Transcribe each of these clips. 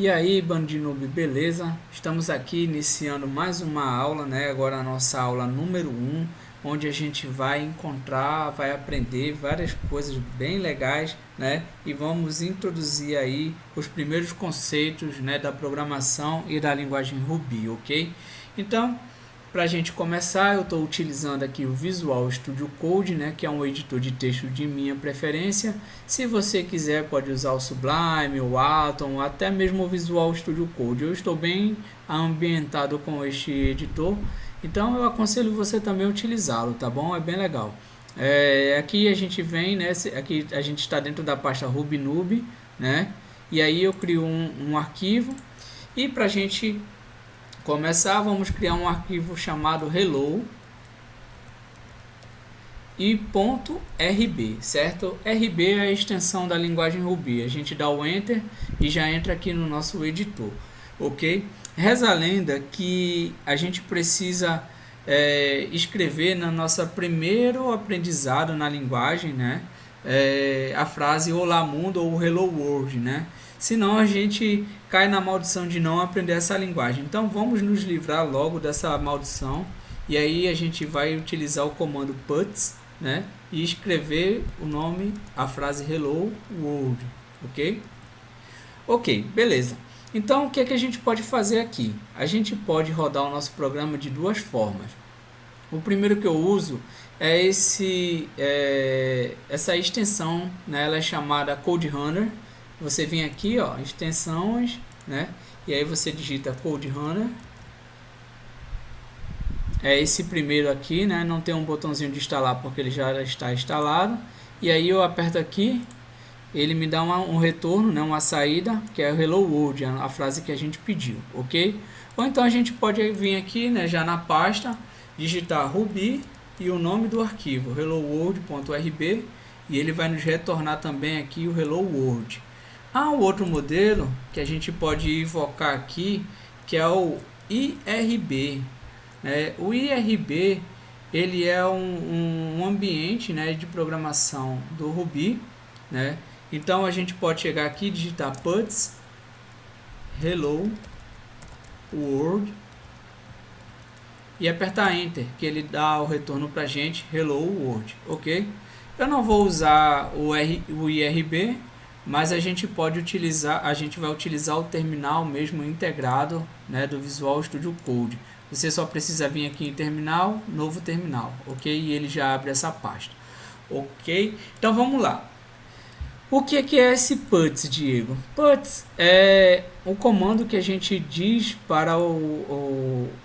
E aí, bando de noob, beleza? Estamos aqui iniciando mais uma aula, né? Agora a nossa aula número 1, onde a gente vai encontrar, vai aprender várias coisas bem legais, né? E vamos introduzir aí os primeiros conceitos, né, da programação e da linguagem Ruby, ok? Então, para a gente começar, eu estou utilizando aqui o Visual Studio Code, né, que é um editor de texto de minha preferência. Se você quiser, pode usar o Sublime, o Atom, até mesmo o Visual Studio Code. Eu estou bem ambientado com este editor, então eu aconselho você também a utilizá-lo, tá bom? É bem legal. Aqui a gente vem, né, aqui a gente está dentro da pasta RubyNoob, né, e aí eu crio um arquivo e para a gente começar, vamos criar um arquivo chamado hello e .rb, certo? RB é a extensão da linguagem Ruby. A gente dá o Enter e já entra aqui no nosso editor, ok? Reza a lenda que a gente precisa escrever na nossa primeiro aprendizado na linguagem, né? A frase Olá Mundo ou Hello World, né? Senão a gente cai na maldição de não aprender essa linguagem. Então vamos nos livrar logo dessa maldição. E aí a gente vai utilizar o comando puts, né? E escrever o nome, a frase Hello World, ok? Ok, beleza. Então o que é que a gente pode fazer aqui? A gente pode rodar o nosso programa de duas formas. O primeiro que eu uso é essa extensão, né? Ela é chamada Code Runner. Você vem aqui, ó, extensões, né? E aí você digita Code Runner. É esse primeiro aqui, né? Não tem um botãozinho de instalar porque ele já está instalado. E aí eu aperto aqui, ele me dá um retorno, né? Uma saída, que é o Hello World, a frase que a gente pediu, ok? Ou então a gente pode vir aqui, né? Já na pasta, digitar Ruby e o nome do arquivo, helloworld.rb, e ele vai nos retornar também aqui o Hello World. Há um outro modelo que a gente pode invocar aqui, que é o IRB. O IRB ele é um ambiente, né, de programação do Ruby, né? Então a gente pode chegar aqui e digitar puts hello world e apertar Enter, que ele dá o retorno para a gente hello world, ok? Eu não vou usar o IRB, mas a gente pode utilizar, a gente vai utilizar o terminal mesmo integrado, né, do Visual Studio Code. Você só precisa vir aqui em terminal, novo terminal, ok? E ele já abre essa pasta, ok? Então vamos lá. O que é esse puts, Diego? Puts é um comando que a gente diz para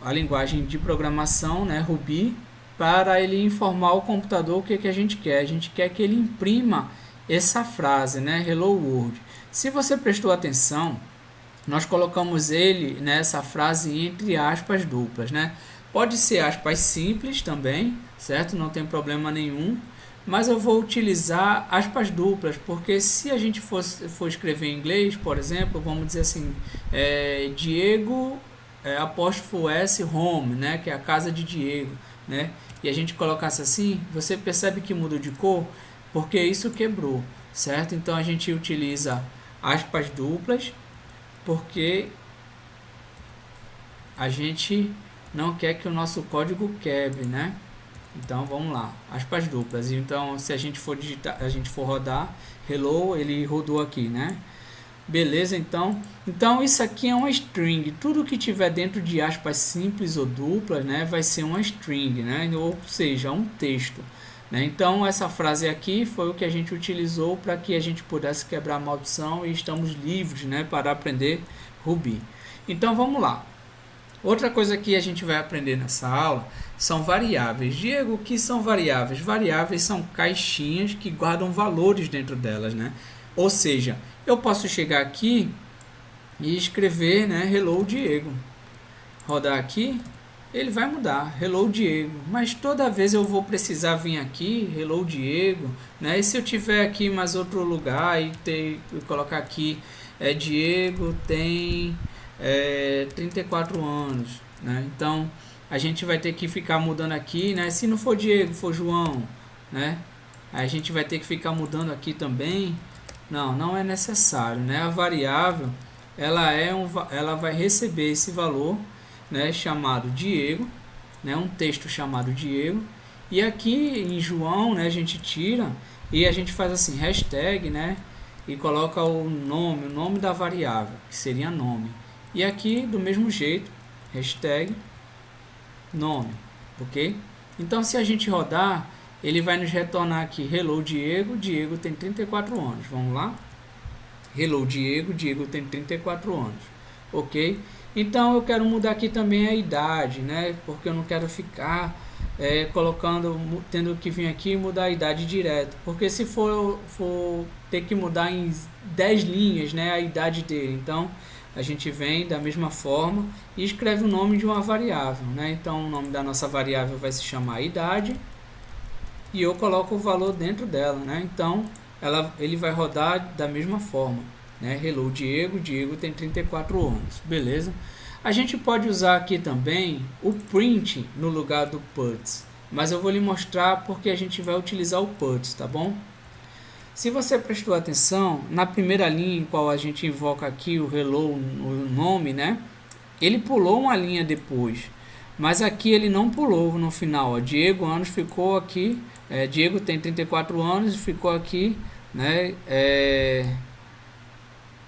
a linguagem de programação, né, Ruby, para ele informar o computador o que a gente quer. A gente quer que ele imprima essa frase, né, Hello World. Se você prestou atenção, nós colocamos ele nessa frase entre aspas duplas, né? Pode ser aspas simples também, certo? Não tem problema nenhum. Mas eu vou utilizar aspas duplas, porque se a gente for escrever em inglês, por exemplo, vamos dizer assim, Diego, apóstrofo S, home, né? Que é a casa de Diego, né? E a gente colocasse assim, você percebe que mudou de cor, porque isso quebrou, certo? Então a gente utiliza aspas duplas, porque a gente não quer que o nosso código quebre, né? Então vamos lá, aspas duplas. Então se a gente for digitar, a gente for rodar hello, ele rodou aqui, né? Beleza, então isso aqui é uma string. Tudo que tiver dentro de aspas simples ou duplas, né, vai ser uma string, né? Ou seja, um texto, né? Então essa frase aqui foi o que a gente utilizou para que a gente pudesse quebrar a maldição e estamos livres, né, para aprender Ruby. Então vamos lá. Outra coisa que a gente vai aprender nessa aula são variáveis. Diego, o que são variáveis? Variáveis são caixinhas que guardam valores dentro delas, né? Ou seja, eu posso chegar aqui e escrever, né, Hello Diego. Rodar aqui, ele vai mudar, Hello Diego. Mas toda vez eu vou precisar vir aqui, Hello Diego, né? E se eu tiver aqui mais outro lugar e colocar aqui, Diego tem 34 anos, né? Então a gente vai ter que ficar mudando aqui, né? Se não for Diego, for João, né? A gente vai ter que ficar mudando aqui também. Não é necessário, né? A variável ela vai receber esse valor, né, chamado Diego, né, um texto chamado Diego. E aqui em João, né, a gente tira e a gente faz assim, hashtag, né, e coloca o nome da variável, que seria nome. E aqui, do mesmo jeito, hashtag nome, ok? Então, se a gente rodar, ele vai nos retornar aqui, hello Diego, Diego tem 34 anos. Vamos lá? Hello Diego, Diego tem 34 anos, ok? Então, eu quero mudar aqui também a idade, né? Porque eu não quero ficar tendo que vir aqui e mudar a idade direto. Porque se for ter que mudar em 10 linhas, né, a idade dele, então a gente vem da mesma forma e escreve o nome de uma variável, né? Então o nome da nossa variável vai se chamar idade e eu coloco o valor dentro dela, né? Então ele vai rodar da mesma forma, né? Hello Diego, Diego tem 34 anos, beleza? A gente pode usar aqui também o print no lugar do puts, mas eu vou lhe mostrar porque a gente vai utilizar o puts, tá bom? Se você prestou atenção, na primeira linha em qual a gente invoca aqui o hello, o nome, né? Ele pulou uma linha depois, mas aqui ele não pulou no final. Ó. Diego anos ficou aqui, Diego tem 34 anos e ficou aqui, né?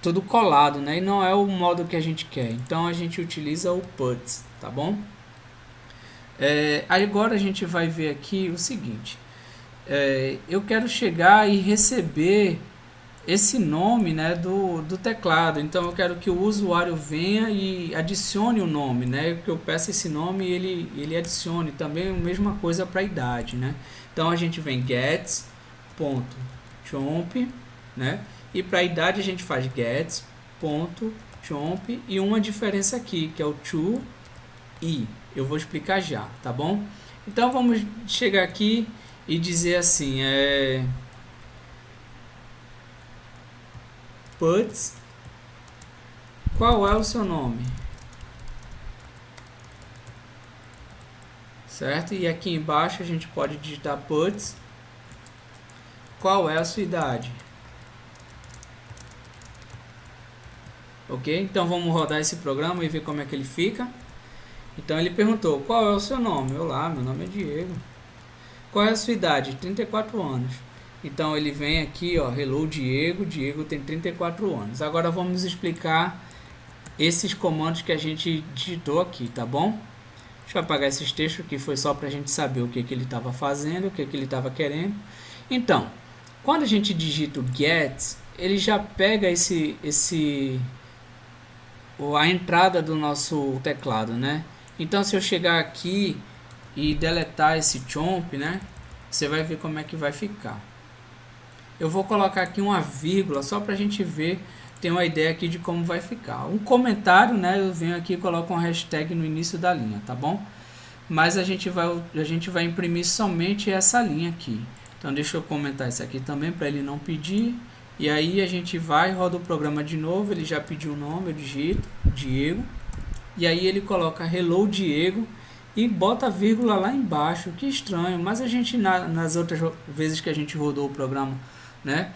Tudo colado, né? E não é o modo que a gente quer. Então a gente utiliza o puts, tá bom? Agora a gente vai ver aqui o seguinte. Eu quero chegar e receber esse nome, né, do teclado. Então eu quero que o usuário venha e adicione o nome, né? Que eu peço esse nome e ele adicione também a mesma coisa para a idade, né? Então a gente vem gets.chomp, né? E para a idade a gente faz gets.chomp e uma diferença aqui, que é o to e. Eu vou explicar já, tá bom? Então vamos chegar aqui e dizer assim, puts, qual é o seu nome? Certo? E aqui embaixo a gente pode digitar puts, qual é a sua idade? Ok? Então vamos rodar esse programa e ver como é que ele fica. Então ele perguntou, qual é o seu nome? Olá, meu nome é Diego. Qual é a sua idade? 34 anos. Então ele vem aqui, ó, hello Diego, Diego tem 34 anos. Agora vamos explicar esses comandos que a gente digitou aqui, tá bom? Deixa eu apagar esses textos que foi só para a gente saber o que ele estava fazendo, o que ele estava querendo. Então, quando a gente digita o get, ele já pega a entrada do nosso teclado, né? Então se eu chegar aqui e deletar esse chomp, né? Você vai ver como é que vai ficar. Eu vou colocar aqui uma vírgula só para a gente ver, ter uma ideia aqui de como vai ficar. Um comentário, né? Eu venho aqui e coloco uma hashtag no início da linha, tá bom? Mas a gente vai imprimir somente essa linha aqui. Então deixa eu comentar isso aqui também para ele não pedir. E aí a gente vai, roda o programa de novo, ele já pediu o nome, eu digito Diego. E aí ele coloca hello Diego e bota a vírgula lá embaixo. Que estranho, mas a gente nas outras vezes que a gente rodou o programa, né,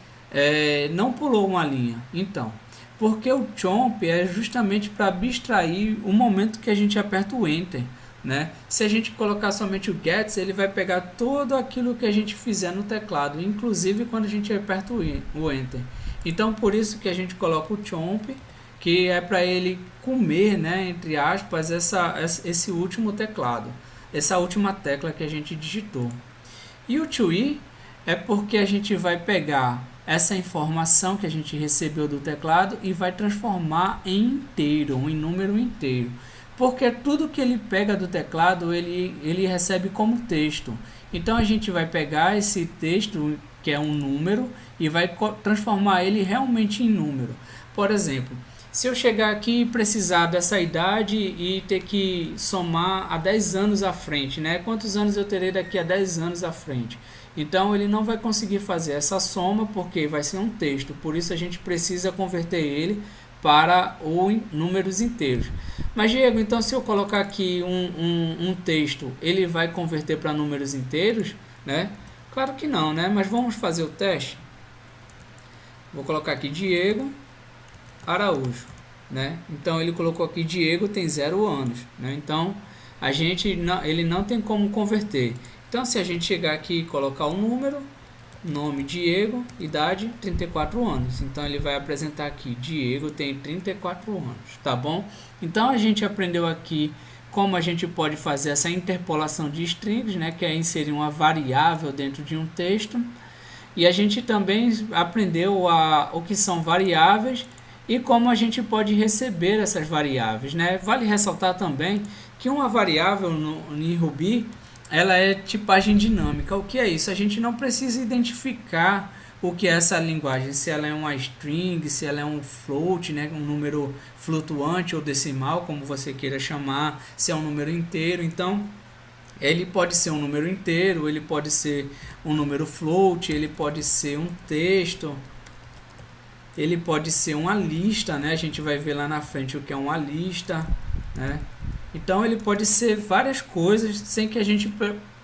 não pulou uma linha. Então, porque o chomp é justamente para abstrair o momento que a gente aperta o enter, né? Se a gente colocar somente o gets, ele vai pegar tudo aquilo que a gente fizer no teclado, inclusive quando a gente aperta o enter. Então por isso que a gente coloca o chomp, que é para ele comer, né, entre aspas, esse último teclado, essa última tecla que a gente digitou. E o to i é porque a gente vai pegar essa informação que a gente recebeu do teclado e vai transformar em inteiro, em número inteiro. Porque tudo que ele pega do teclado, ele recebe como texto. Então a gente vai pegar esse texto, que é um número, e vai transformar ele realmente em número. Por exemplo, se eu chegar aqui e precisar dessa idade e ter que somar a 10 anos à frente, né? Quantos anos eu terei daqui a 10 anos à frente? Então ele não vai conseguir fazer essa soma porque vai ser um texto. Por isso a gente precisa converter ele para números inteiros. Mas Diego, então se eu colocar aqui um texto, ele vai converter para números inteiros, né? Claro que não, né? Mas vamos fazer o teste. Vou colocar aqui Diego Araújo. né? Então ele colocou aqui Diego tem 0 anos, né? Então ele não tem como converter. Então se a gente chegar aqui e colocar o número, nome Diego, idade 34 anos. Então ele vai apresentar aqui Diego tem 34 anos, tá bom? Então a gente aprendeu aqui como a gente pode fazer essa interpolação de strings, né, que é inserir uma variável dentro de um texto. E a gente também aprendeu o que são variáveis e como a gente pode receber essas variáveis, né? Vale ressaltar também que uma variável em Ruby, ela é tipagem dinâmica. O que é isso? A gente não precisa identificar o que é essa linguagem, se ela é uma string, se ela é um float, né, um número flutuante ou decimal, como você queira chamar, se é um número inteiro. Então, ele pode ser um número inteiro, ele pode ser um número float, ele pode ser um texto, ele pode ser uma lista, né? A gente vai ver lá na frente o que é uma lista, né? Então ele pode ser várias coisas sem que a gente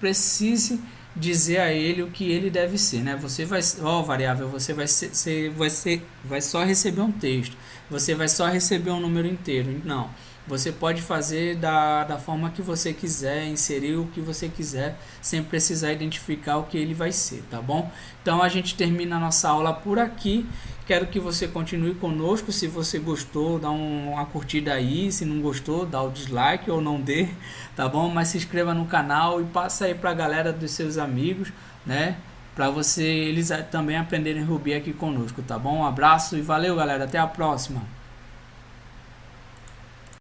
precise dizer a ele o que ele deve ser, né? Você vai, variável, você vai só receber um texto, você vai só receber um número inteiro. Não, você pode fazer da forma que você quiser, inserir o que você quiser, sem precisar identificar o que ele vai ser, tá bom? Então a gente termina a nossa aula por aqui. Quero que você continue conosco. Se você gostou, dá uma curtida aí. Se não gostou, dá o dislike ou não dê, tá bom? Mas se inscreva no canal e passa aí pra galera dos seus amigos, né? Para eles também aprenderem Ruby aqui conosco, tá bom? Um abraço e valeu, galera. Até a próxima.